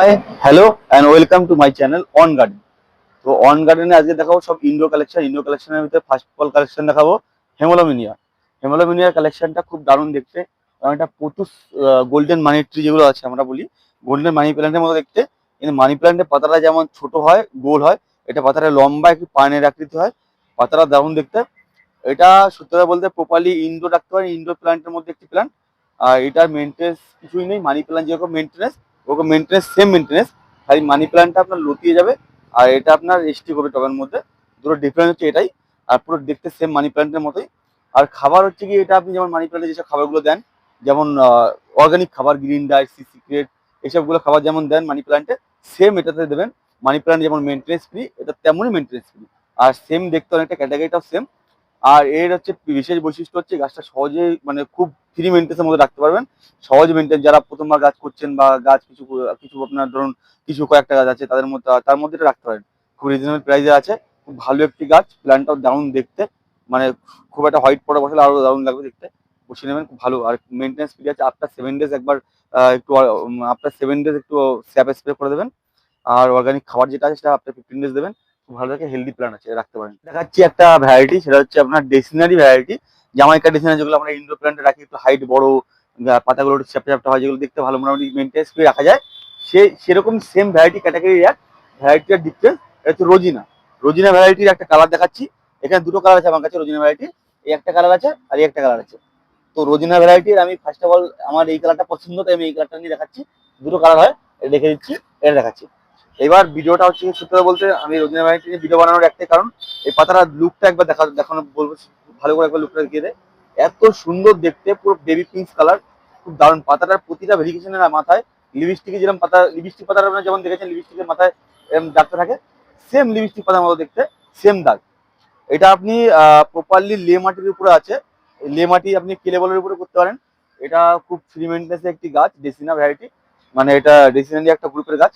High, hello and welcome to my channel on garden. তো on গার্ডেনে আজকে দেখাবো সব ইনডোর কালেকশনের ভিতরে ফার্স্ট অফ অল কালেকশন দেখাবো হেমোলোমিনিয়া। হেমোলোমিনিয়ার কালেকশনটা খুব দারুণ দেখতে, কারণ এটা প্রচুর গোল্ডেন মানি ট্রি যেগুলো আছে আমরা বলি গোল্ডেন মানি প্ল্যান্টের মতো দেখতে। কিন্তু মানি প্ল্যান্টের পাতাটা যেমন ছোট হয় গোল হয়, এটা পাতাটা লম্বা একটু পানের আকৃতি হয়, পাতাটা দারুণ দেখতে। এটা সত্যি কথা বলতে প্রপারলি ইনডোর রাখতে পারেন, ইনডোর প্ল্যান্টের মধ্যে একটি প্ল্যান্ট। আর এটার মেনটেন্স কিছুই নেই, মানি প্ল্যান্ট যেরকম মেনটেন্স ওরকম মেনটেন্স সেম মেনটেন্স, খালি মানি প্ল্যান্টটা আপনার লতিয়ে যাবে আর এটা আপনার রেস্টি করবে টবের মধ্যে। দুটো ডিফারেন্স হচ্ছে এটাই, আর পুরো দেখতে সেম মানি প্ল্যান্টের মতোই। আর খাবার হচ্ছে কি, এটা আপনি যেমন মানি প্ল্যান্টে যেসব খাবারগুলো দেন, যেমন অর্গানিক খাবার, গ্রিন ডায়েট, সিক্রেট, এইসবগুলো খাবার যেমন দেন মানি প্ল্যান্টে, সেম এটাতে দেবেন। মানি প্ল্যান্ট যেমন মেনটেন্স ফ্রি, এটা তেমনই মেনটেন্স ফ্রি, আর সেম দেখতে অনেকটা ক্যাটাগরিটাও সেম। আর এর হচ্ছে বিশেষ বৈশিষ্ট্য হচ্ছে গাছটা সহজে মানে খুব ফ্রি মেনটেন্সের মধ্যে রাখতে পারবেন। সহজ মেনটেন, যারা প্রথমবার গাছ করছেন বা গাছ কিছু কিছু আপনার ধরুন কিছু কয়েকটা গাছ আছে তাদের মধ্যে, তার মধ্যে এটা রাখতে পারেন। খুব রিজনেবল প্রাইসে আছে, খুব ভালো একটি গাছ, প্ল্যান্টটাও দারুণ দেখতে, মানে খুব একটা হোয়াইট পরে বসালে আরো দারুণ লাগবে দেখতে। বসিয়ে নেবেন, খুব ভালো। আর মেনটেন্স ফ্রি আছে, আফটার 7 ডেজ একবার একটু আফটার 7 ডেজ একটু স্যাপ স্প্রে করে দেবেন। আর অর্গানিক খাবার যেটা আছে সেটা আফটার 15 ডেজ দেবেন। খুব ভালো থাকে, হেলদি প্ল্যান্ট আছে, রাখতে পারেন। দেখাচ্ছি একটা ভ্যারাইটি, সেটা হচ্ছে আপনার ডেসিনারি ভ্যারাইটি। জামাইকা ডেসিনারি যেগুলো আমরা ইনডোর প্ল্যান্টে রাখি, একটু হাইট বড়, পাতাগুলো একটু চ্যাপটা চ্যাপটা হয়, যেগুলো দেখতে ভালো মোটামুটি মেনটেন্স করে রাখা যায়, সেরকম সেম ভ্যারাইটি ক্যাটাগরি এক। ভ্যারাইটির ডিফারেন্স, এটা হচ্ছে রোজিনা। রোজিনা ভ্যারাইটির একটা কালার দেখাচ্ছি। এখানে দুটো কালার আছে আমার কাছে রোজিনা ভ্যারাইটি, এই একটা কালার আছে আর এই একটা কালার আছে। তো রোজিনা ভ্যারাইটির আমি ফার্স্ট অফ অল আমার এই কালারটা পছন্দ, তাই আমি এই কালারটা নিয়ে দেখাচ্ছি। দুটো কালার হয়, এটা দেখে দিচ্ছি, এটা দেখাচ্ছি। এবার ভিডিওটা হচ্ছে সত্যি কথা বলতে আমি রোজিনা ভ্যারাইটি নিয়ে ভিডিও বানানোর একটাই কারণ, এই পাতাটার লুকটা একবার দেখানো বলবো, ভালো করে একবার লুকটা দেখিয়ে দেয়। এত সুন্দর দেখতে, পুরো বেবি পিঙ্ক কালার, খুব দারুণ। পাতাটার প্রতিটা ভেরিকেশনের মাথায় লিপস্টিকে যেরকম পাতা, লিপস্টিক পাতাটা আপনারা যেমন দেখেছেন লিপস্টিকের মাথায় এরকম দাগটা থাকে, সেম লিপস্টিক পাতার মতো দেখতে, সেম দাগ। এটা আপনি প্রপারলি লে মাটির উপরে আছে, লে মাটি আপনি কেলে বলের উপরে করতে পারেন। এটা খুব ফ্রি মেনটেন্সের একটি গাছ, ডেসিনা ভ্যারাইটি, মানে এটা ডেসিনারি একটা গ্রুপের গাছ।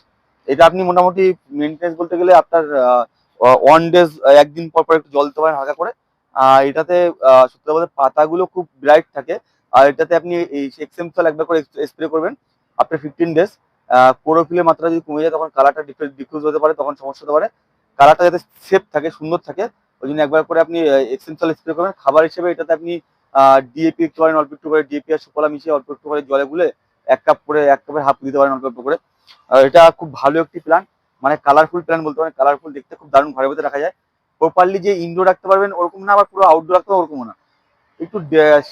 এটা আপনি মোটামুটি মেনটেন্স বলতে গেলে আপনার 1 ডেজ, একদিন পর পর একটু জল দিতে পারেন হালকা করে। আর এটাতে সত্যি বলতে পাতাগুলো খুব ব্রাইট থাকে। আর এটাতে আপনি এই এক্সেমসল একবার করে স্প্রে করবেন আফটার 15 ডেজ। ক্লোরোফিলের মাত্রা যদি কমে যায় তখন কালারটা ডিফিউজ হতে পারে, তখন সমস্যা হতে পারে। কালারটা যাতে সেফ থাকে, সুন্দর থাকে, ওই জন্য একবার করে আপনি এসেনশিয়াল স্প্রে করবেন। খাবার হিসেবে এটাতে আপনি ডিএপি একটু করেন, অল্প একটু করে ডিএপি আর সুফলা মিশিয়ে অল্প একটু করে জলে গুলে 1 কাপ করে 1 কাপের হাফ দিতে পারেন অল্প অল্প করে। এটা খুব ভালো একটি প্ল্যান্ট, মানে কালারফুল প্ল্যান্ট বলতে পারেন, কালারফুল দেখতে খুব দারুণ, ঘরের মধ্যে রাখা যায়। প্রপারলি যে ইনডোর রাখতে পারবেন ওরকম না, আবার পুরো আউটডোর রাখতে হবে ওরকম না, একটু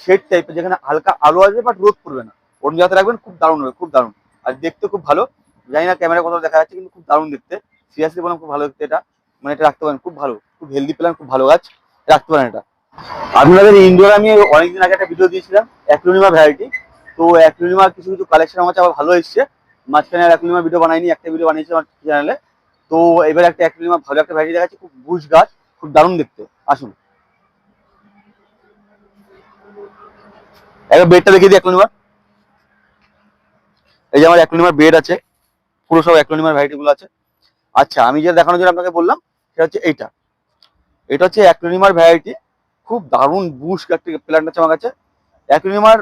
শেড টাইপের যেখানে হালকা আলো আসবে বাট রোদ পড়বে না, ওর জায়গাতে রাখবেন, খুব দারুণ হবে, খুব দারুণ। আর দেখতে খুব ভালো, জানি না ক্যামেরা কোথাও দেখা যাচ্ছে কিন্তু খুব দারুণ দেখতে। সিরিয়াসলি বললাম, খুব ভালো দেখতে এটা, মানে এটা রাখতে পারেন, খুব ভালো, খুব হেলদি প্ল্যান্ট, খুব ভালো গাছ, রাখতে পারেন এটা। আপনাদের ইনডোর আমি অনেকদিন আগে একটা ভিডিও দিয়েছিলাম অ্যাক্লোনিমা ভ্যারাইটি। তো অ্যাক্লোনিমার কিছু কিছু কালেকশন আমার কাছে আবার ভালো এসছে। মাঝখানে আর অ্যাক্লোনিমা ভিডিও বানাইনি, একটা ভিডিও বানিয়েছি আমার চ্যানেলে। তো এবার একটা অ্যাক্লোনিমা ভালো একটা ভ্যারাইটি দেখাচ্ছি, খুব বুশ গাছ, খুব দারুণ দেখতে। আসুন একবার বেডটা দেখিয়ে দিই অ্যাক্লোনিমার। এই যে আমার অ্যাক্লোনিমার বেড আছে, পুরো সব অ্যাক্লোনিমার ভ্যারাইটি গুলো আছে। আচ্ছা, আমি যেটা দেখানোর জন্য আপনাকে বললাম সেটা হচ্ছে এইটা। এটা হচ্ছে অ্যাক্লোনিমার ভ্যারাইটি, খুব দারুণ বুশ একটা প্ল্যান্ট আছে আমার কাছে। অ্যাক্লোনিমার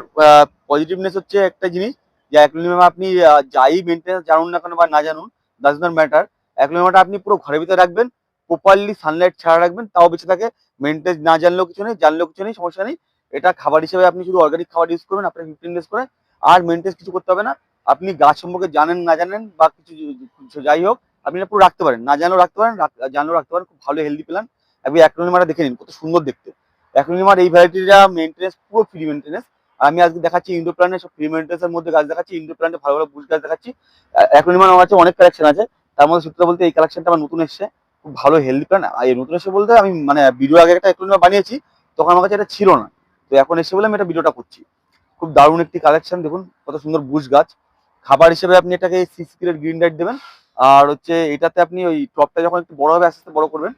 পজিটিভনেস হচ্ছে একটা জিনিস, যে অ্যাক্লোনিমা আপনি যাই মেনটেন্স জানুন না কেন বা না জানুন, ডাজ নট ম্যাটার, অ্যাক্লোনিমাটা আপনি পুরো ঘরের ভিতরে রাখবেন, প্রপারলি সানলাইট ছাড়া রাখবেন, তাও বেঁচে থাকে। মেনটেন্স না জানলেও কিছু নেই, জানলেও কিছু নেই, সমস্যা নেই। এটা খাবার হিসেবে আপনি শুধু অর্গানিক খাবার ইউজ করবেন আপনার 15 ডেজ করে, আর মেনটেন্স কিছু করতে হবে না। আপনি গাছ সম্পর্কে জানেন না জানেন বা কিছু যাই হোক, আপনি এটা পুরো রাখতে পারেন, না জানলেও রাখতে পারেন, জানলেও রাখতে পারেন, খুব ভালো হেলদি প্ল্যান্ট। আপনি অ্যাক্লোনিমাটা দেখে নিন, কত সুন্দর দেখতে। অ্যাক্লোনিমার এই ভ্যারাইটিটা মেনটেন্স পুরো ফ্রি মেনটেন্স। আমি আজকে দেখাচ্ছি ইনডোর প্ল্যান্টের সব ফ্রি মেনটেন্সের মধ্যে গাছ দেখাচ্ছি, ইনডোর প্ল্যান্টে ভালো ভালো বুশ গাছ দেখাচ্ছি। অ্যাকুয়ারিয়াম আমার কাছে অনেক কালেকশন আছে, তার মধ্যে সত্যি বলতে এই কালেকশনটা আমার নতুন এসেছে, খুব ভালো হেলদি প্ল্যান্ট। আর এই নতুন এসে বলতে আমি মানে ভিডিও আগে একটা অ্যাকুয়ারিয়াম বানিয়েছি, তখন আমার কাছে এটা ছিল না, তো এখন এসে বলে আমি এটা ভিডিওটা করছি। খুব দারুণ একটি কালেকশন, দেখুন কত সুন্দর বুশ গাছ। খাবার হিসেবে আপনি এটাকে 6 গ্রেড গ্রিন ডাইট দেবেন। আর হচ্ছে এটাতে আপনি ওই টপটা যখন একটু বড় হবে আস্তে আস্তে বড় করবেন,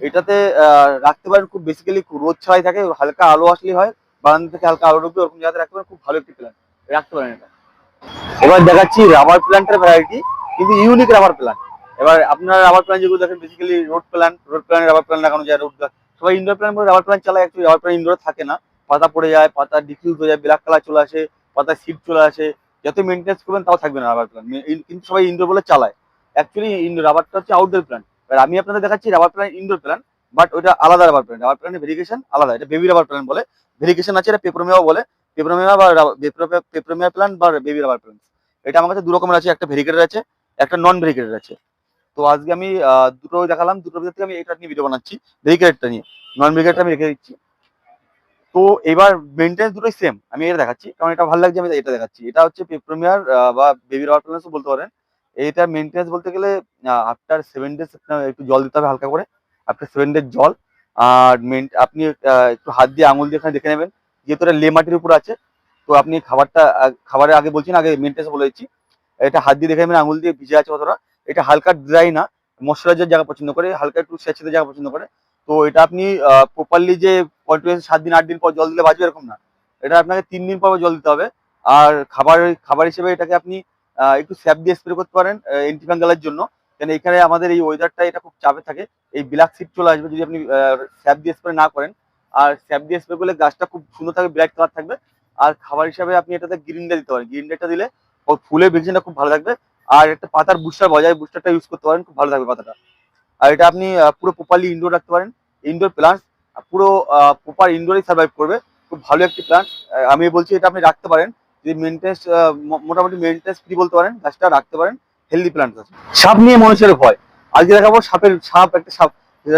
এটাতে রাখতে পারেন, খুব বেসিক্যালি রোদ ছাড়াই থাকে, হালকা আলো আসলেই হয়, বারান্দা থেকে হালকা আলো ঢুকবে ওরকম জায়গাতে রাখতে পারেন, খুব ভালো একটি প্ল্যান্ট, রাখতে পারেন এটা। এবার দেখাচ্ছি রাবার প্ল্যান্টের ভ্যারাইটি, কিন্তু ইউনিক রাবার প্ল্যান্ট। এবার আপনার রাবার প্ল্যান্ট যেগুলো দেখেন basically road plant rubber plant লাগানো যায়, রোড সবাই ইনডোর প্ল্যান্ট রাবার প্ল্যান্ট চালায়, একটু রাবার প্ল্যান্ট ইনডোরে থাকে না, পাতা পড়ে যায়, পাতা ডিফিউজ হয়ে যায়, ব্ল্যাক কালার চলে আসে, পাতা সিড চলে আসে, যত মেনটেন্স করবেন তাও থাকবে না রাবার প্ল্যান্ট। কিন্তু সবাই ইনডোর বলে চালায়, অ্যাকচুয়ালি ইনডোর রাবারটা হচ্ছে আউটডোর প্ল্যান্ট। আর আমি আপনাদের দেখাচ্ছি rubber plant indoor plant, but ওইটা আলাদা রাবার প্ল্যান্ট। রাবার প্ল্যান্টের ভেরিগেশন আলাদা, এটা বেবি রাবার প্ল্যান্ট বলে, ভেরিগেশন আছে, এটা পেপ্রোমিয়া বলে। পেপ্রোমিয়া বা পেপ্রোমিয়া প্ল্যান্ট বা বেবি রাবার প্ল্যান্ট, এটা আমার কাছে দু রকমের আছে, একটা ভেরিগেটেড আছে, একটা নন ভেরিগেটেড আছে। তো আজকে আমি দুটো দেখালাম, দুটোর ভিতর থেকে আমি এটা নিয়ে ভিডিও বানাচ্ছি, ভেরিগেটেডটা নিয়ে। নন ভেরিগেটেডটা আমি রেখে দিচ্ছি। তো এবার মেনটেন্স দুটোই সেম, আমি এটা দেখাচ্ছি কারণ এটা ভালো লাগছে, আমি এটা দেখাচ্ছি। এটা হচ্ছে পেপ্রোমিয়ার বা বেবি রাবার প্ল্যান্টও বলতে পারেন। এটা মেনটেন্স বলতে গেলে আফটার 7 ডেজ একটু জল দিতে হবে হালকা করে, আফটার 7 ডেজ জল। আর আপনি একটু হাত দিয়ে আঙুল দিয়ে এখানে দেখে নেবেন, যেহেতু এটা লে মাটির উপর আছে। তো আপনি খাবারের আগে বলছেন, আগে মেনটেন্স বলে দিচ্ছি। এটা হাত দিয়ে দেখে নেবেন আঙুল দিয়ে ভিজে আছে কতটা। এটা হালকা ড্রাই না, ময়শ্চারাইজার জায়গা পছন্দ করে, হালকা একটু স্যাঁতসেঁতে জায়গা পছন্দ করে। তো এটা আপনি প্রপারলি যে কন্টিনিউয়াস 7 দিন 8 দিন পর জল দিলে বাঁচবে এরকম না, এটা আপনাকে 3 দিন পর জল দিতে হবে। আর খাবার হিসেবে এটাকে আপনি একটু স্যাপ দিয়ে স্প্রে করতে পারেন অ্যান্টিফাঙ্গালের জন্য। কেন এখানে আমাদের এই ওয়েদারটা এটা খুব চাপে থাকে, এই ব্ল্যাক সিড চলে আসবে যদি আপনি স্যাপ দিয়ে স্প্রে না করেন। আর স্যাপ দিয়ে স্প্রে করলে গাছটা খুব সুন্দর থাকবে, ব্রাইট কালার থাকবে। আর খাবার হিসাবে আপনি এটাতে গ্রিন ডে দিতে পারেন, গ্রিন ডেটা দিলে ফুলের ভেজিটেশনটা খুব ভালো থাকবে। আর একটা পাতার বুস্টার বজায়, বুস্টারটা ইউজ করতে পারেন, খুব ভালো থাকবে পাতাটা। আর এটা আপনি পুরো প্রপারলি ইনডোর রাখতে পারেন, ইনডোর প্লান্টস পুরো প্রপার ইনডোরেই সার্ভাইভ করবে, খুব ভালো একটি প্লান্ট। আমি বলছি এটা আপনি রাখতে পারেন, যদি মেনটেন্স মোটামুটি মেনটেন্স ফ্রি বলতে পারেন, গাছটা রাখতে পারেন, হেলদি প্লান্ট আছে। সাপ নিয়ে মানুষের ভয়, আজকে দেখাবো একটা সাপ,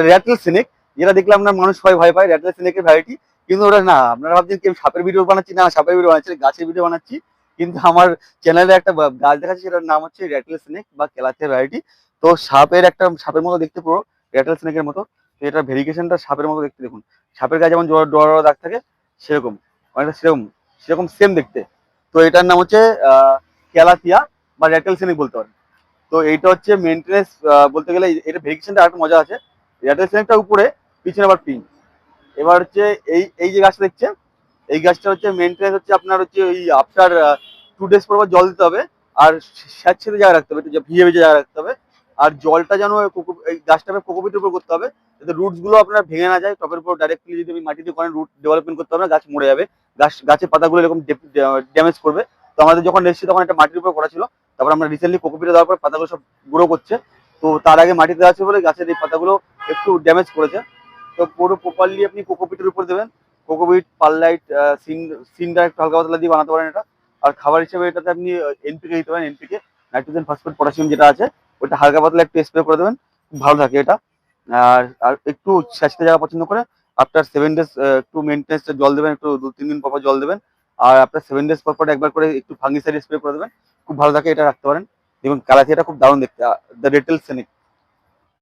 র্যাটল স্নেক, যেটা দেখলে আপনার মানুষ ভয় পায়, র্যাটল স্নেকের ভ্যারাইটি। কিন্তু ওটা না, আপনারা ভাবছেন কি আমি সাপের ভিডিও বানাচ্ছি, না সাপের ভিডিও বানাচ্ছি, গাছের ভিডিও বানাচ্ছি। কিন্তু আমার চ্যানেলে একটা গাছ দেখাচ্ছি, সেটার নাম হচ্ছে র্যাটল স্নেক বা কেলাথিয়া ভ্যারাইটি। তো সাপের মতো দেখতে, পুরো র্যাটল স্নেকের মতো। তো এটার ভেরিগেশনটা সাপের মতো দেখতে, দেখুন সাপের গায়ে যেমন ডোরা দাগ থাকে, সেরকম অনেকটা সেরকম সেরকম সেম দেখতে। তো এটার নাম হচ্ছে ক্যালাথিয়া বা র্যাটল স্নেক বলতে পারেন। তো এইটা হচ্ছে মেনটেনেন্স বলতে গেলে, এটা ভেরিগেশনটা আরেকটা মজা আছে। র্যাটল স্নেকটা উপরে, পিছনে আবার পিঙ্ক। এবার হচ্ছে এই এই যে গাছটা দেখছেন, এই গাছটা হচ্ছে মেনটেনেন্স হচ্ছে আপনার হচ্ছে ওই আফটার 2 ডেজ পর জল দিতে হবে। আর স্যাঁতসেঁতে জায়গা রাখতে হবে, একটু ভিজে ভিজে জায়গা রাখতে হবে। আর জলটা যেন এই গাছটাকে কোকোপিটের উপর করতে হবে, যাতে রুটস গুলো আপনার ভেঙে না যায়। টপের উপর ডাইরেক্টলি যদি আপনি মাটিতে করেন, রুট ডেভেলপমেন্ট করতে হবে না, গাছ মরে যাবে। গাছের পাতাগুলো এরকম ড্যামেজ করবে। তো আমাদের যখন এসেছি তখন একটা মাটির উপর করা ছিল, তারপর আমরা রিসেন্টলি কোকোপিটে দেওয়ার পর পাতাগুলো সব গ্রো করছে। তো তার আগে মাটিতে দেওয়া ছিল বলে গাছের এই পাতাগুলো একটু ড্যামেজ করেছে। তো পুরো প্রপারলি আপনি কোকোপিটের উপর দেবেন, কোকোপিট, পারলাইট, সিন্ডার একটু হালকা পাতলা দিয়ে বানাতে পারেন এটা। আর খাবার হিসেবে এটাতে আপনি এনপিকে দিতে পারেন, এনপিকে, নাইট্রোজেন ফসফেট পটাশিয়াম যেটা আছে, ওটা হালকা পাতলা একটু স্প্রে করে দেবেন, খুব ভালো থাকে এটা। আর একটু স্যাঁতসেঁতে জায়গা পছন্দ করে, আফটার 7 ডেজ একটু মেনটেন্স জল দেবেন, একটু 2-3 দিন পর জল দেবেন। আর আফটার 7 ডেজ পর একবার করে একটু ফাঙ্গিসাইড স্প্রে করে দেবেন, খুব ভালো থাকে, এটা রাখতে পারেন। এবং কালাথিয়াটা খুব দারুণ দেখতে, দ্য রেটেল সেনিক।